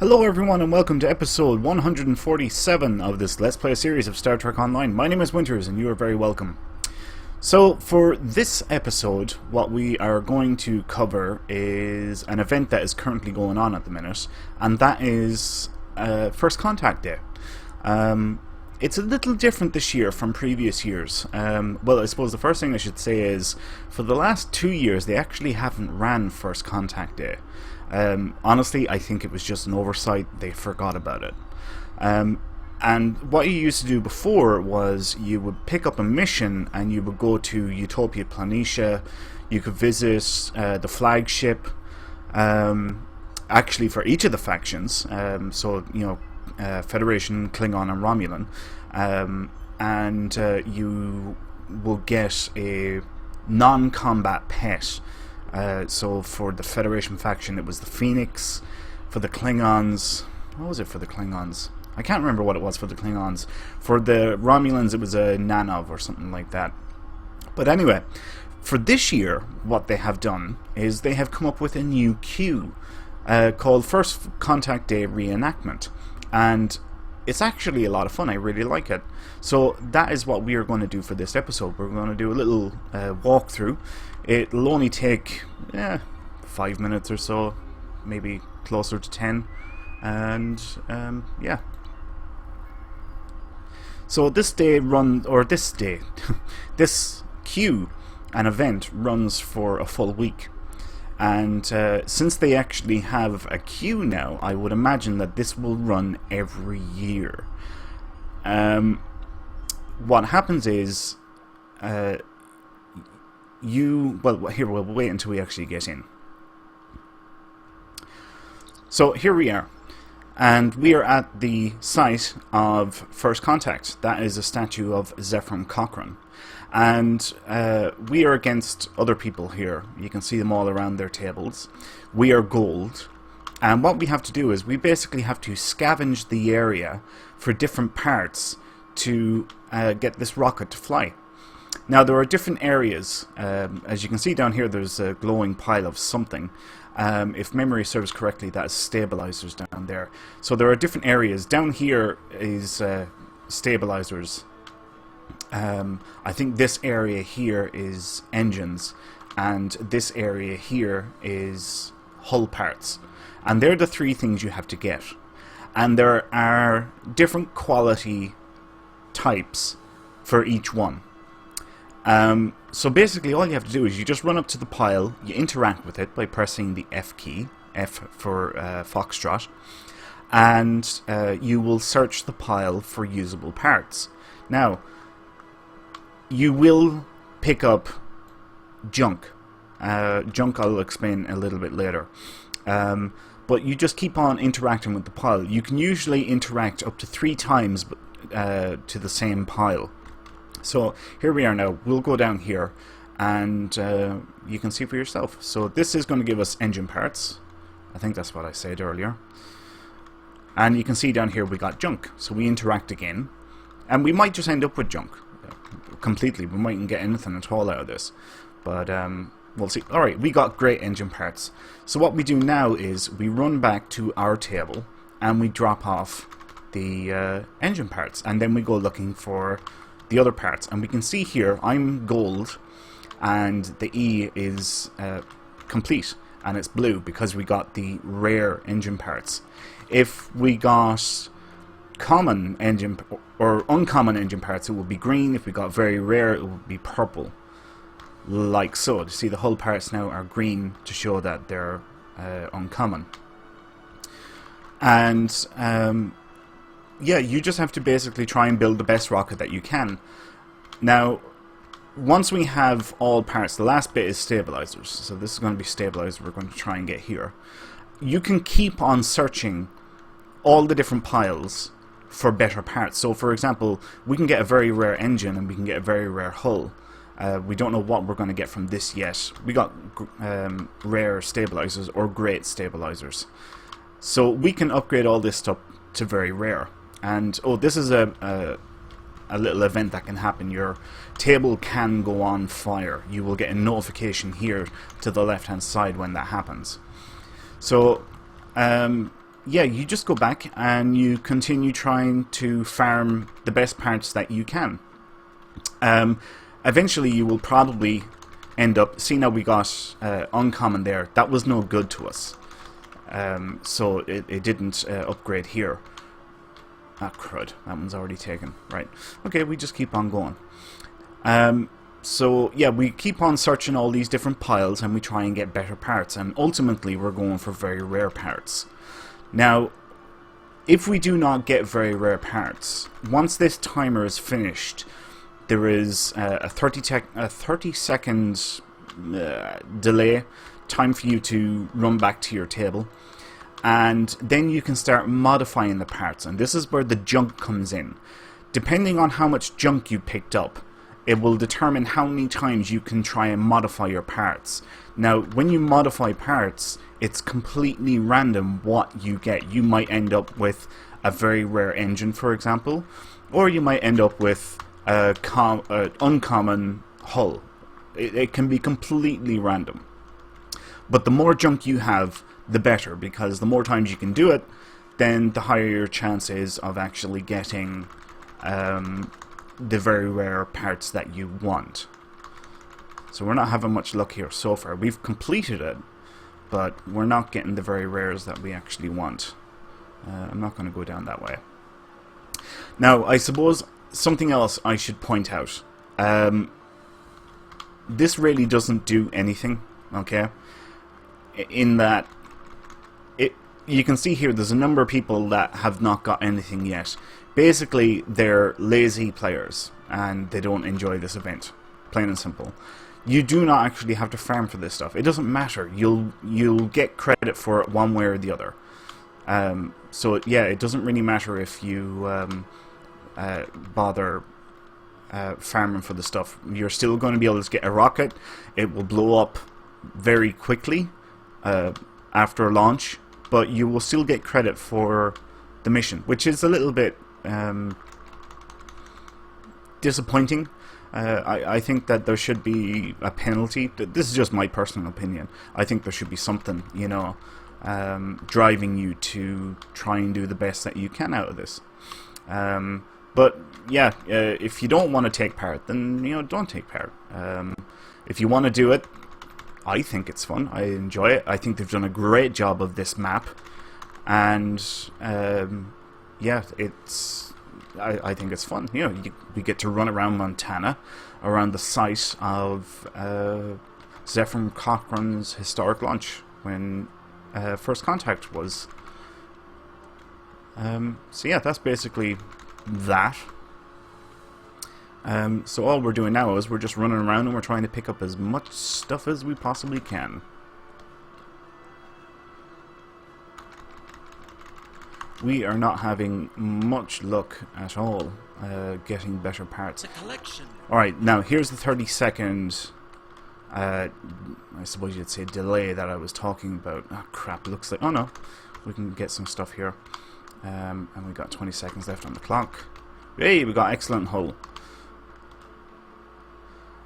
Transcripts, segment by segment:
Hello everyone and welcome to episode 147 of this Let's Play series of Star Trek Online. My name is Winters and you are very welcome. So for this episode, what we are going to cover is an event that is currently going on at the minute, and that is First Contact Day. It's a little different this year from previous years. Well, I suppose the first thing I should say is, for the last 2 years they actually haven't ran First Contact Day. Honestly, I think it was just an oversight. They forgot about it. And what you used to do before was you would pick up a mission and you would go to Utopia Planitia. You could visit the flagship, actually for each of the factions. So, you know, Federation, Klingon and Romulan. And you will get a non-combat pet. So for the Federation faction it was the Phoenix. For the Klingons, what was it for the Klingons? I can't remember what it was for the Klingons. For the Romulans it was a Nanov or something like that. But anyway, for this year what they have done is they have come up with a new queue called First Contact Day Reenactment. And it's actually a lot of fun. I really like it. So that is what we are going to do for this episode. We're going to do a little walkthrough. It'll only take 5 minutes or so, maybe closer to 10, and yeah. So this queue, an event, runs for a full week, and since they actually have a queue now, I would imagine that this will run every year. What happens is, we'll wait until we actually get in. So here we are, and we are at the site of First Contact. That is a statue of Zephram Cochrane, and we are against other people here. You can see them all around their tables. We are gold, and what we have to do is we basically have to scavenge the area for different parts to get this rocket to fly. Now there are different areas. As you can see down here, there's a glowing pile of something. If memory serves correctly, that's stabilizers down there. So there are different areas. Down here is stabilizers. I think this area here is engines, and this area here is hull parts. And they're the three things you have to get. And there are different quality types for each one. So basically all you have to do is you just run up to the pile, you interact with it by pressing the F key, F for Foxtrot, and you will search the pile for usable parts. Now, you will pick up junk. Junk I'll explain a little bit later. But you just keep on interacting with the pile. You can usually interact up to 3 times to the same pile. So here we are now. We'll go down here and you can see for yourself. So this is going to give us engine parts. I think that's what I said earlier. And you can see down here we got junk. So we interact again. And we might just end up with junk completely. We mightn't get anything at all out of this. But we'll see. Alright, we got great engine parts. So what we do now is we run back to our table and we drop off the engine parts. And then we go looking for the other parts, and we can see here I'm gold and the E is complete and it's blue because we got the rare engine parts. If we got common engine or uncommon engine parts, it would be green. If we got very rare, it would be purple, like so. You see the hull parts now are green to show that they're uncommon. And yeah, you just have to basically try and build the best rocket that you can. Now, once we have all parts, the last bit is stabilizers. So this is going to be stabilizers we're going to try and get here. You can keep on searching all the different piles for better parts. So for example, we can get a very rare engine and we can get a very rare hull. We don't know what we're going to get from this yet. We got rare stabilizers or great stabilizers. So we can upgrade all this stuff to very rare. And oh, this is a little event that can happen. Your table can go on fire. You will get a notification here to the left hand side when that happens. So yeah, you just go back and you continue trying to farm the best parts that you can. Eventually you will probably end up, see now we got uncommon there, that was no good to us. So it didn't upgrade here. Ah, crud, that one's already taken. Right, okay, we just keep on going. So yeah, we keep on searching all these different piles and we try and get better parts, and ultimately we're going for very rare parts. Now, if we do not get very rare parts, once this timer is finished, there is a 30-second delay time for you to run back to your table, and then you can start modifying the parts, and this is where the junk comes in. Depending on how much junk you picked up, it will determine how many times you can try and modify your parts. Now, when you modify parts, it's completely random what you get. You might end up with a very rare engine, for example, or you might end up with a uncommon hull. It can be completely random. But the more junk you have, the better, because the more times you can do it, then the higher your chance is of actually getting the very rare parts that you want. So we're not having much luck here so far. We've completed it, but we're not getting the very rares that we actually want. I'm not going to go down that way. Now, I suppose something else I should point out. This really doesn't do anything, okay? In that, you can see here there's a number of people that have not got anything yet. Basically, they're lazy players, and they don't enjoy this event. Plain and simple. You do not actually have to farm for this stuff. It doesn't matter. You'll get credit for it one way or the other. So yeah, it doesn't really matter if you bother farming for the stuff. You're still going to be able to get a rocket. It will blow up very quickly after launch, but you will still get credit for the mission, which is a little bit disappointing. I think that there should be a penalty. This is just my personal opinion. I think there should be something, you know, driving you to try and do the best that you can out of this. But yeah, if you don't want to take part, then, you know, don't take part. If you want to do it, I think it's fun. I enjoy it. I think they've done a great job of this map, and yeah, I think it's fun. You know, we get to run around Montana, around the site of Zephyr Cochrane's historic launch when First Contact was. So yeah, that's basically that. So all we're doing now is we're just running around and we're trying to pick up as much stuff as we possibly can. We are not having much luck at all getting better parts. Alright, now here's the 30-second, I suppose you'd say, delay that I was talking about. Oh crap, looks like, oh no, we can get some stuff here. And we've got 20 seconds left on the clock. Hey, we got excellent hull.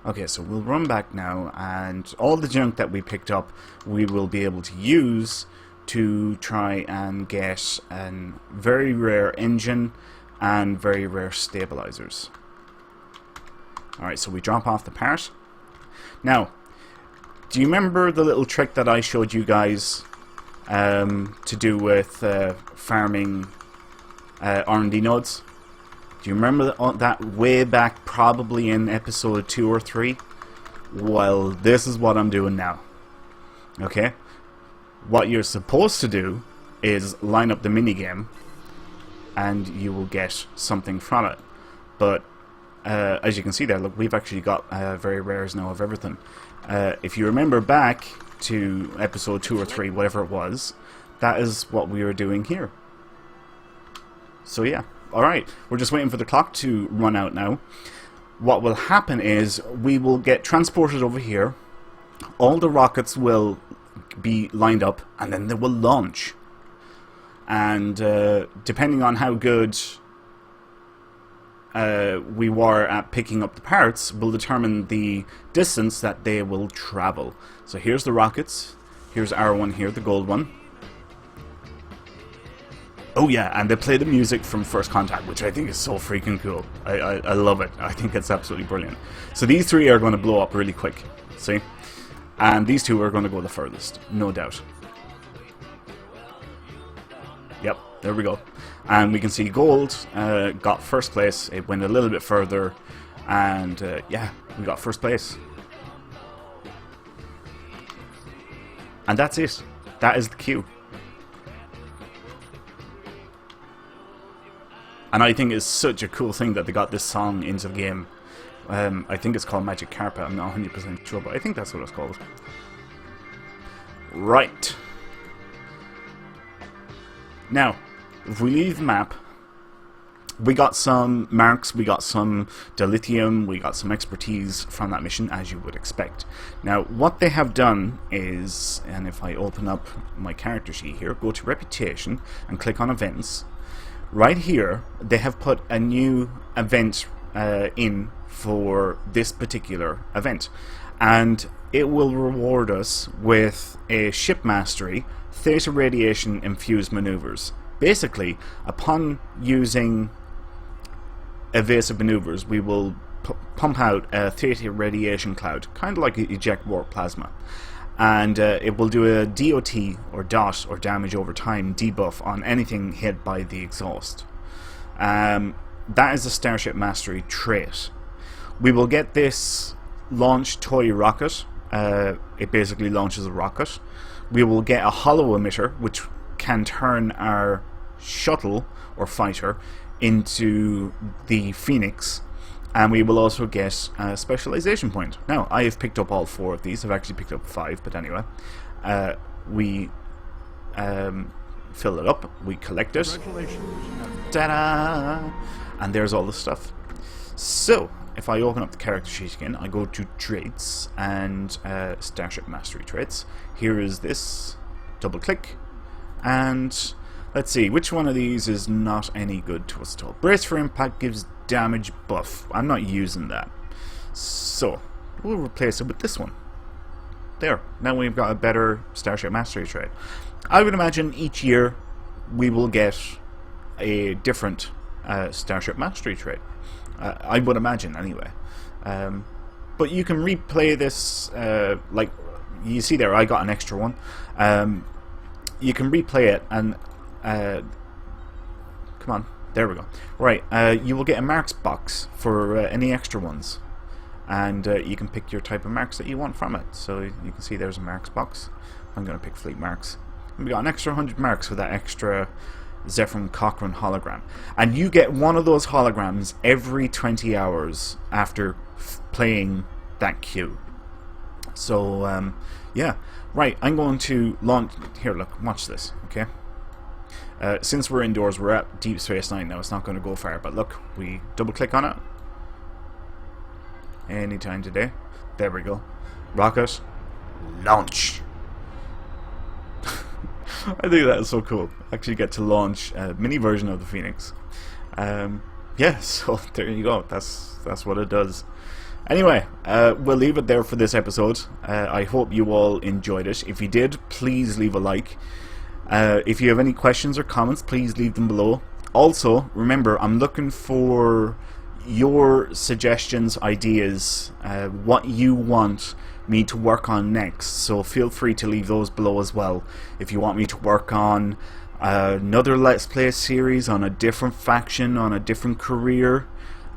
Okay, so we'll run back now, and all the junk that we picked up we will be able to use to try and get a very rare engine and very rare stabilizers. Alright, so we drop off the part. Now, do you remember the little trick that I showed you guys to do with farming R&D nodes? Do you remember that way back, probably in episode 2 or 3? Well, this is what I'm doing now. Okay? What you're supposed to do is line up the minigame, and you will get something from it. But as you can see there, look, we've actually got very rares now of everything. If you remember back to episode 2 or 3, whatever it was, that is what we were doing here. So yeah. Alright, we're just waiting for the clock to run out now. What will happen is we will get transported over here. All the rockets will be lined up, and then they will launch. And depending on how good we were at picking up the parts will determine the distance that they will travel. So here's the rockets. Here's our one here, the gold one. Oh yeah, and they play the music from First Contact, which I think is so freaking cool. I love it. I think it's absolutely brilliant. So these three are going to blow up really quick, see? And these two are going to go the furthest, no doubt. Yep, there we go. And we can see Gold got first place. It went a little bit further, and yeah, we got first place. And that's it. That is the queue. And I think it's such a cool thing that they got this song into the game. I think it's called Magic Carpet. I'm not 100% sure, but I think that's what it's called. Right. Now, if we leave the map, we got some marks, we got some dilithium, we got some expertise from that mission, as you would expect. Now, what they have done is, and if I open up my character sheet here, go to Reputation and click on Events. Right here, they have put a new event in for this particular event, and it will reward us with a ship mastery, Theta radiation infused maneuvers. Basically, upon using evasive maneuvers, we will pump out a theta radiation cloud, kind of like eject warp plasma, and it will do a DOT or dot or damage over time debuff on anything hit by the exhaust. That is a Starship Mastery trait. We will get this launch toy rocket. It basically launches a rocket. We will get a hollow emitter, which can turn our shuttle or fighter into the Phoenix, and we will also get a specialization point. Now, I have picked up all 4 of these. I've actually picked up 5, but anyway, we fill it up, we collect it, ta-da, and there's all the stuff. So, if I open up the character sheet again, I go to Traits and Starship Mastery Traits. Here is this, double click, and let's see, which one of these is not any good to us at all? Brace for Impact gives damage buff. I'm not using that. So, we'll replace it with this one. There. Now we've got a better Starship Mastery trait. I would imagine each year we will get a different Starship Mastery trait. I would imagine, anyway. But you can replay this, like, you see there, I got an extra one. You can replay it and come on, there we go. Right, you will get a marks box for any extra ones, and you can pick your type of marks that you want from it. So you can see there's a marks box. I'm going to pick Fleet Marks. And we got an extra 100 marks for that extra Zephram Cochrane hologram, and you get one of those holograms every 20 hours after playing that queue. So yeah, right, I'm going to launch here. Look, watch this, okay? Since we're indoors, we're at Deep Space Nine now. It's not going to go far, but look, we double click on it anytime today. There we go. Rocket launch. I think that is so cool. Actually get to launch a mini version of the Phoenix. Yeah, so there you go. That's what it does. Anyway, we'll leave it there for this episode. I hope you all enjoyed it. If you did, please leave a like. If you have any questions or comments, please leave them below. Also, remember, I'm looking for your suggestions, ideas, what you want me to work on next. So feel free to leave those below as well. If you want me to work on another Let's Play series on a different faction, on a different career,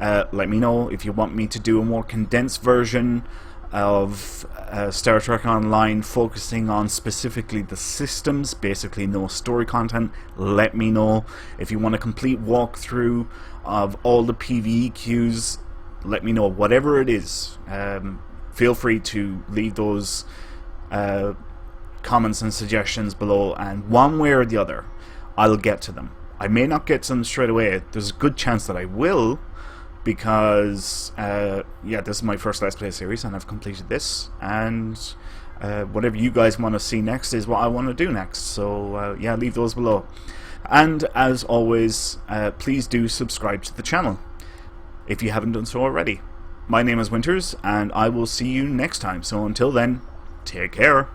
let me know. If you want me to do a more condensed version of Star Trek Online focusing on specifically the systems, basically no story content, let me know. If you want a complete walkthrough of all the PvE queues, let me know. Whatever it is, feel free to leave those comments and suggestions below, and one way or the other I'll get to them. I may not get to them straight away. There's a good chance that I will, because yeah, this is my first Let's Play series and I've completed this, and whatever you guys want to see next is what I want to do next. So yeah, leave those below. And as always, please do subscribe to the channel if you haven't done so already. My name is Winters, and I will see you next time. So until then, take care.